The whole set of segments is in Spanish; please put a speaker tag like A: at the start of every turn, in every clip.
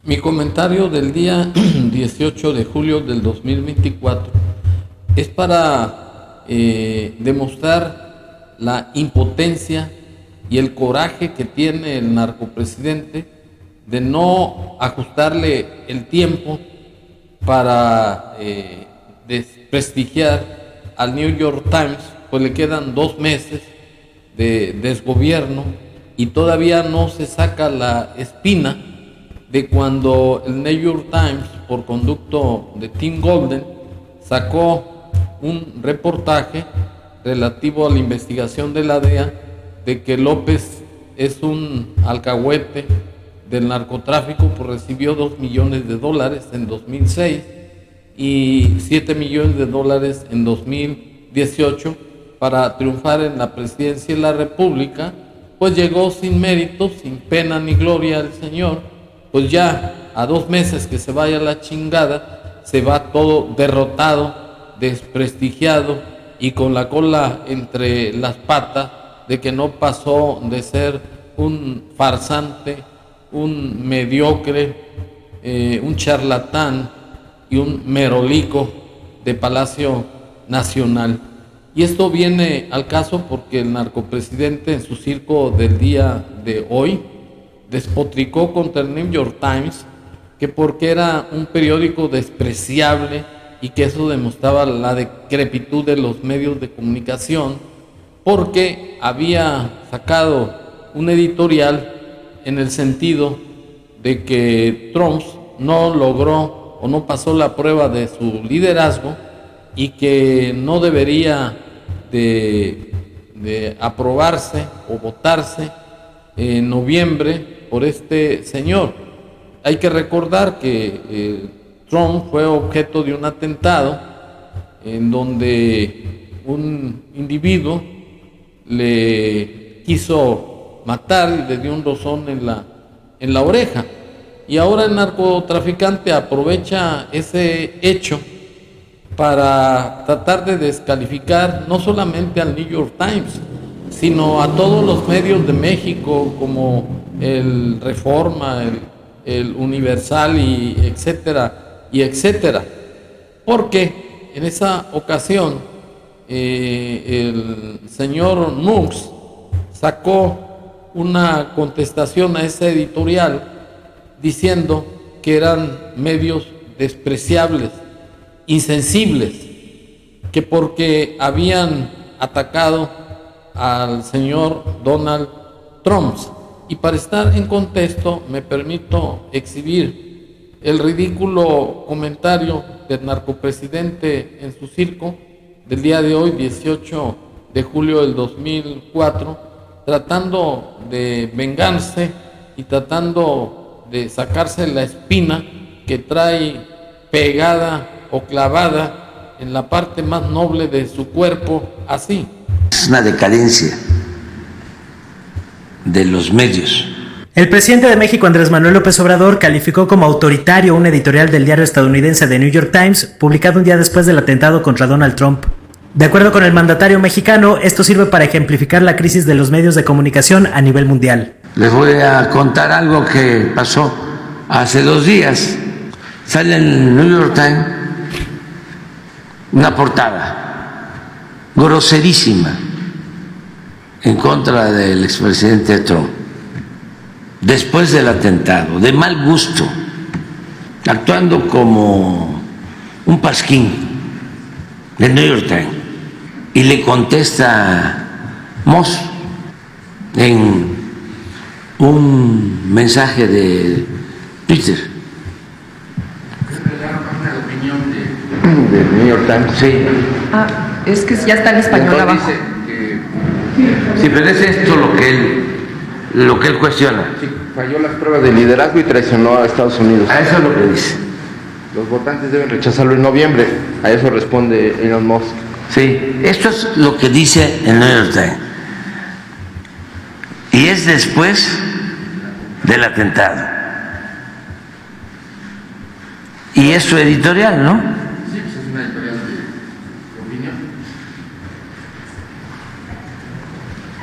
A: Mi comentario del día 18 de julio del 2024 es para demostrar la impotencia y el coraje que tiene el narcopresidente de no ajustarle el tiempo para desprestigiar al New York Times, pues le quedan 2 meses de desgobierno y todavía no se saca la espina de cuando el New York Times, por conducto de Tim Golden, sacó un reportaje relativo a la investigación de la DEA de que López es un alcahuete del narcotráfico, pues recibió $2 millones en 2006 y $7 millones en 2018 para triunfar en la presidencia de la República. Pues llegó sin méritos, sin pena ni gloria el señor. Pues ya a 2 meses que se vaya la chingada, se va todo derrotado, desprestigiado y con la cola entre las patas de que no pasó de ser un farsante, un mediocre, un charlatán y un merolico de Palacio Nacional. Y esto viene al caso porque el narcopresidente en su circo del día de hoy despotricó contra el New York Times, que porque era un periódico despreciable y que eso demostraba la decrepitud de los medios de comunicación, porque había sacado un editorial en el sentido de que Trump no logró o no pasó la prueba de su liderazgo y que no debería de aprobarse o votarse en noviembre por este señor. Hay que recordar que Trump fue objeto de un atentado en donde un individuo le quiso matar y le dio un rozón en la oreja. Y ahora el narcotraficante aprovecha ese hecho para tratar de descalificar no solamente al New York Times, sino a todos los medios de México como el Reforma, el Universal y etcétera, porque en esa ocasión el señor Nux sacó una contestación a ese editorial diciendo que eran medios despreciables, insensibles, que porque habían atacado al señor Donald Trump. Y para estar en contexto me permito exhibir el ridículo comentario del narcopresidente en su circo del día de hoy, 18 de julio del 2004, tratando de vengarse y tratando de sacarse la espina que trae pegada o clavada en la parte más noble de su cuerpo, así.
B: Es una decadencia de los medios.
C: El presidente de México, Andrés Manuel López Obrador, calificó como autoritario un editorial del diario estadounidense The New York Times, publicado un día después del atentado contra Donald Trump. De acuerdo con el mandatario mexicano, esto sirve para ejemplificar la crisis de los medios de comunicación a nivel mundial.
B: Les voy a contar algo que pasó hace 2 días. Sale en el New York Times una portada groserísima en contra del expresidente Trump, después del atentado, de mal gusto, actuando como un pasquín del New York Times. Y le contesta Moss en un mensaje de Twitter. Del New York Times, sí.
D: Ah, es que ya está en español
B: entonces
D: abajo.
B: Sí, pero es esto lo que él cuestiona.
E: Sí, falló las pruebas de liderazgo y traicionó a Estados Unidos.
B: A eso es lo que dice.
E: Los votantes deben rechazarlo en noviembre. A eso responde Elon Musk.
B: Sí, esto es lo que dice el New York Times. Y es después del atentado. Y es su editorial, ¿no?
E: Sí, pues es una editorial de opinión.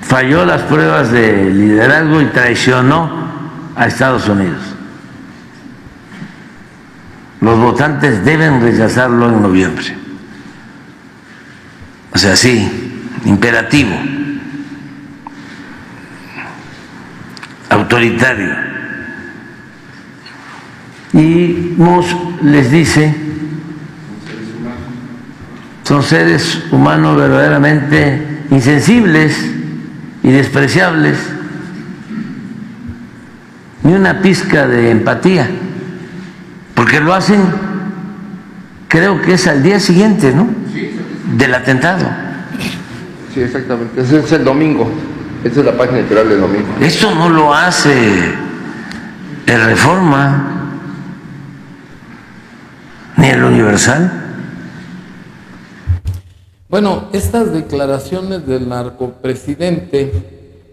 B: Falló las pruebas de liderazgo y traicionó a Estados Unidos. los votantes deben rechazarlo en noviembre. O sea, sí, imperativo, autoritario. Y Moss les dice, son seres humanos verdaderamente insensibles y despreciables, ni una pizca de empatía, porque lo hacen, creo que es al día siguiente, ¿no?, del atentado.
E: Sí, exactamente. Ese es el domingo. Esa es la página editorial del domingo.
B: Esto no lo hace el Reforma ni el Universal.
A: Bueno, estas declaraciones del narcopresidente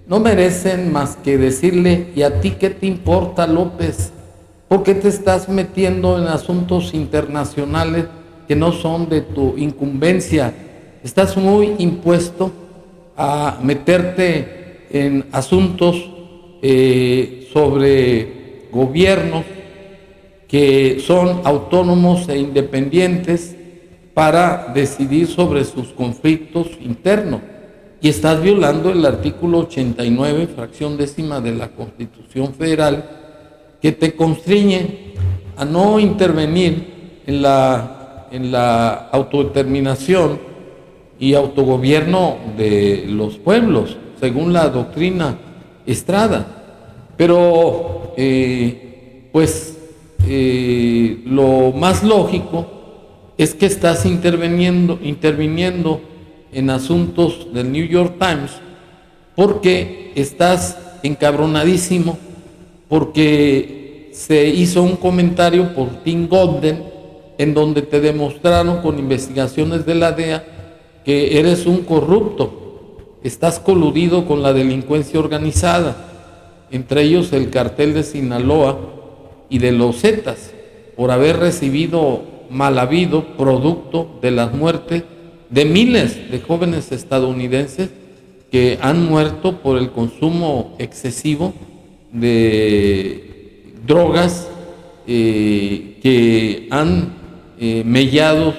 A: no merecen más que decirle: ¿y a ti qué te importa, López? ¿Por qué te estás metiendo en asuntos internacionales que no son de tu incumbencia? Estás muy impuesto a meterte en asuntos sobre gobiernos que son autónomos e independientes para decidir sobre sus conflictos internos. Y estás violando el artículo 89, fracción décima de la Constitución Federal, que te constriñe a no intervenir en la autodeterminación y autogobierno de los pueblos, según la doctrina Estrada. Pero, lo más lógico es que estás interviniendo en asuntos del New York Times porque estás encabronadísimo, porque se hizo un comentario por Tim Golden en donde te demostraron con investigaciones de la DEA que eres un corrupto, estás coludido con la delincuencia organizada, entre ellos el cartel de Sinaloa y de los Zetas, por haber recibido mal habido producto de las muertes de miles de jóvenes estadounidenses que han muerto por el consumo excesivo de drogas que han mellado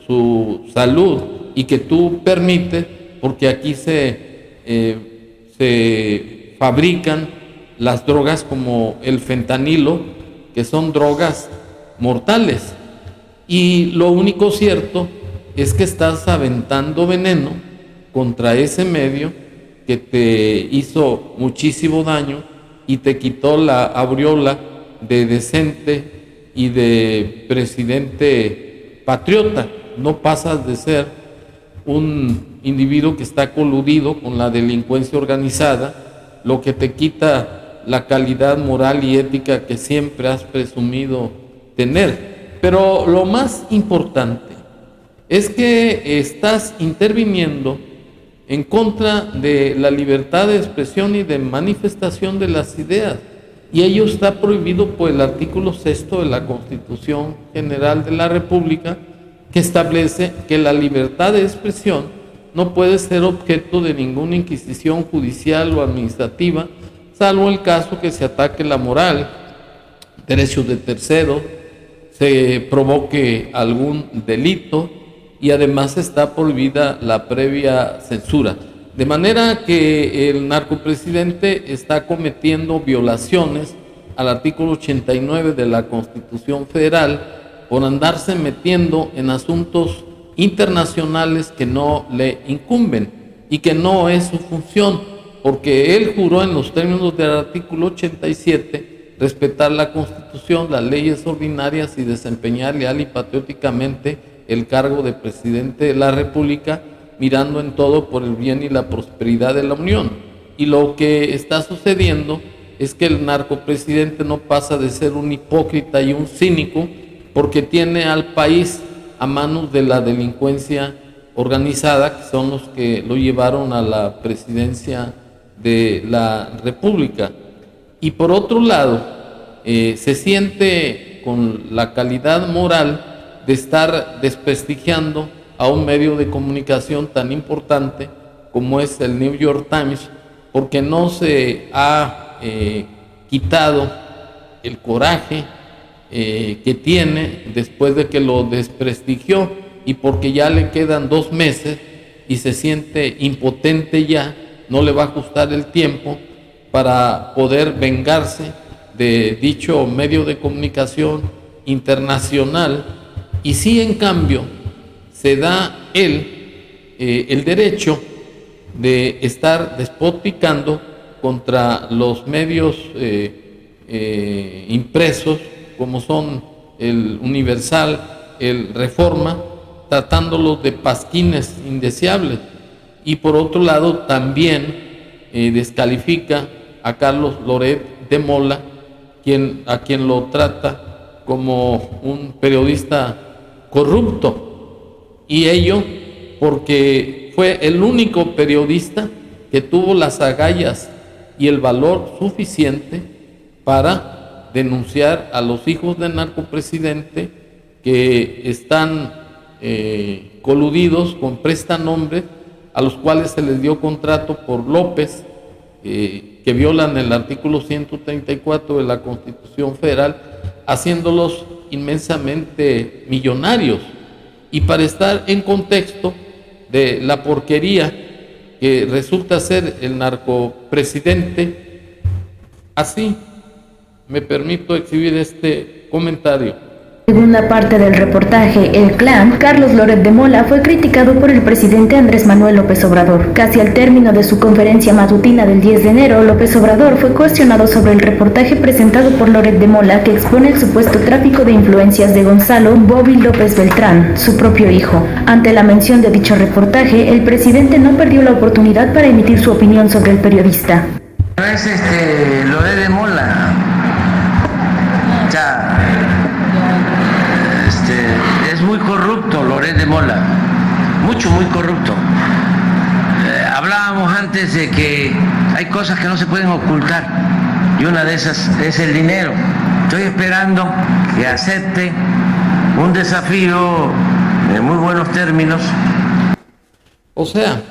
A: su salud y que tú permites, porque aquí se fabrican las drogas como el fentanilo, que son drogas mortales. Y lo único cierto es que estás aventando veneno contra ese medio que te hizo muchísimo daño y te quitó la aureola de decente y de presidente patriota. No pasas de ser un individuo que está coludido con la delincuencia organizada, lo que te quita la calidad moral y ética que siempre has presumido tener. Pero lo más importante es que estás interviniendo en contra de la libertad de expresión y de manifestación de las ideas, y ello está prohibido por el artículo 6 de la Constitución General de la República, que establece que la libertad de expresión no puede ser objeto de ninguna inquisición judicial o administrativa, salvo el caso que se ataque la moral, derechos de terceros, se provoque algún delito, y además está prohibida la previa censura. De manera que el narcopresidente está cometiendo violaciones al artículo 89 de la Constitución Federal por andarse metiendo en asuntos internacionales que no le incumben y que no es su función, porque él juró en los términos del artículo 87 respetar la Constitución, las leyes ordinarias y desempeñar leal y patrióticamente el cargo de presidente de la República, mirando en todo por el bien y la prosperidad de la Unión. Y lo que está sucediendo es que el narcopresidente no pasa de ser un hipócrita y un cínico, porque tiene al país a manos de la delincuencia organizada, que son los que lo llevaron a la presidencia de la República. Y por otro lado, se siente con la calidad moral de estar desprestigiando a un medio de comunicación tan importante como es el New York Times, porque no se ha quitado el coraje que tiene después de que lo desprestigió y porque ya le quedan 2 meses y se siente impotente ya, no le va a ajustar el tiempo para poder vengarse de dicho medio de comunicación internacional, y sí, en cambio, se da él el derecho de estar despotricando contra los medios impresos, como son el Universal, el Reforma, tratándolos de pasquines indeseables. Y por otro lado, también descalifica a Carlos Loret de Mola, a quien lo trata como un periodista corrupto, y ello porque fue el único periodista que tuvo las agallas y el valor suficiente para denunciar a los hijos del narcopresidente que están coludidos con prestanombres, a los cuales se les dio contrato por López, que violan el artículo 134 de la Constitución Federal, haciéndolos inmensamente millonarios. Y para estar en contexto de la porquería que resulta ser el narcopresidente, así me permito exhibir este comentario.
F: Segunda parte del reportaje, El Clan. Carlos Loret de Mola fue criticado por el presidente Andrés Manuel López Obrador. Casi al término de su conferencia matutina del 10 de enero, López Obrador fue cuestionado sobre el reportaje presentado por Loret de Mola, que expone el supuesto tráfico de influencias de Gonzalo Bobby López Beltrán, su propio hijo. Ante la mención de dicho reportaje, el presidente no perdió la oportunidad para emitir su opinión sobre el periodista.
B: No es Loret de Mola. Ya. Es muy corrupto Loret de Mola, muy corrupto. Hablábamos antes de que hay cosas que no se pueden ocultar, y una de esas es el dinero. Estoy esperando que acepte un desafío en muy buenos términos.
A: O sea,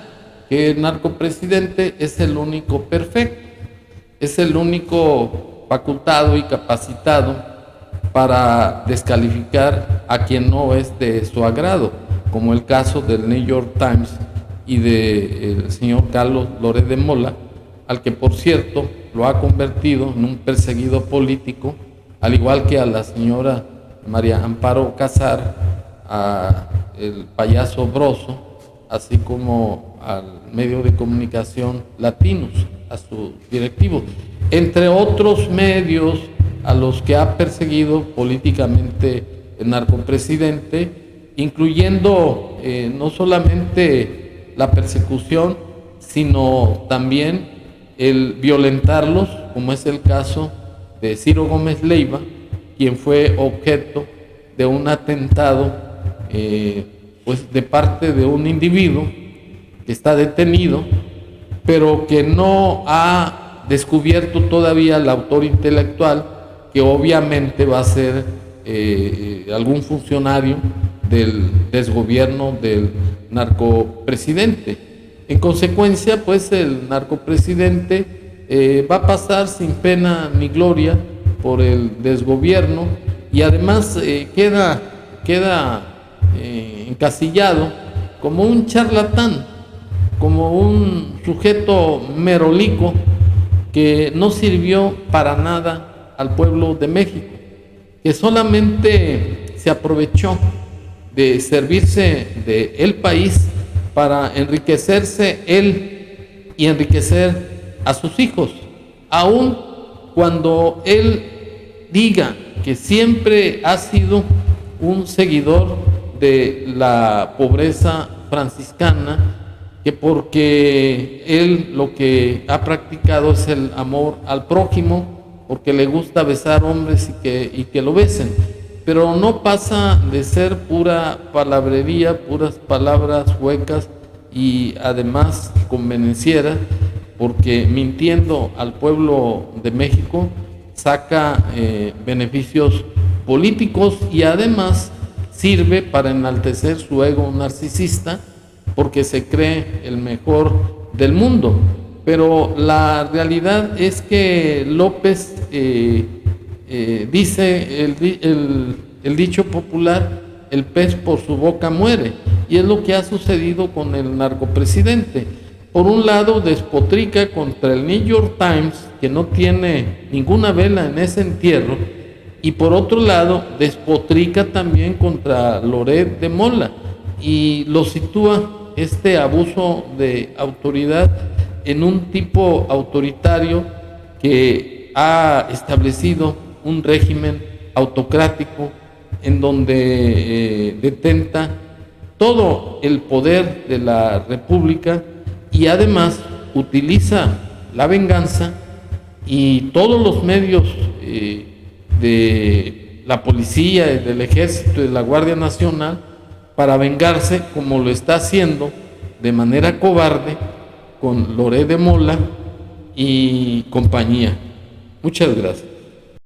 A: que el narcopresidente es el único perfecto, es el único facultado y capacitado para descalificar a quien no es de su agrado, como el caso del New York Times y del señor Carlos Loret de Mola, al que por cierto lo ha convertido en un perseguido político, al igual que a la señora María Amparo Casar, a el payaso Broso, así como al medio de comunicación Latinos, a sus directivos, entre otros medios a los que ha perseguido políticamente el narcopresidente, incluyendo no solamente la persecución, sino también el violentarlos, como es el caso de Ciro Gómez Leiva, quien fue objeto de un atentado pues de parte de un individuo que está detenido, pero que no ha descubierto todavía el autor intelectual, que obviamente va a ser algún funcionario del desgobierno del narcopresidente. En consecuencia, pues el narcopresidente va a pasar sin pena ni gloria por el desgobierno, y además queda encasillado como un charlatán, como un sujeto merolico que no sirvió para nada al pueblo de México, que solamente se aprovechó de servirse del país para enriquecerse él y enriquecer a sus hijos, aun cuando él diga que siempre ha sido un seguidor de la pobreza franciscana, que porque él lo que ha practicado es el amor al prójimo, porque le gusta besar hombres y que lo besen, pero no pasa de ser pura palabrería, puras palabras huecas y además convenencieras, porque mintiendo al pueblo de México saca beneficios políticos y además sirve para enaltecer su ego narcisista, porque se cree el mejor del mundo. Pero la realidad es que López dice el dicho popular, el pez por su boca muere, y es lo que ha sucedido con el narcopresidente. Por un lado despotrica contra el New York Times, que no tiene ninguna vela en ese entierro, y por otro lado despotrica también contra Loret de Mola, y lo sitúa este abuso de autoridad en un tipo autoritario que ha establecido un régimen autocrático en donde detenta todo el poder de la República y además utiliza la venganza y todos los medios de la policía, del ejército y de la Guardia Nacional para vengarse, como lo está haciendo de manera cobarde con Loret de Mola y compañía. Muchas gracias.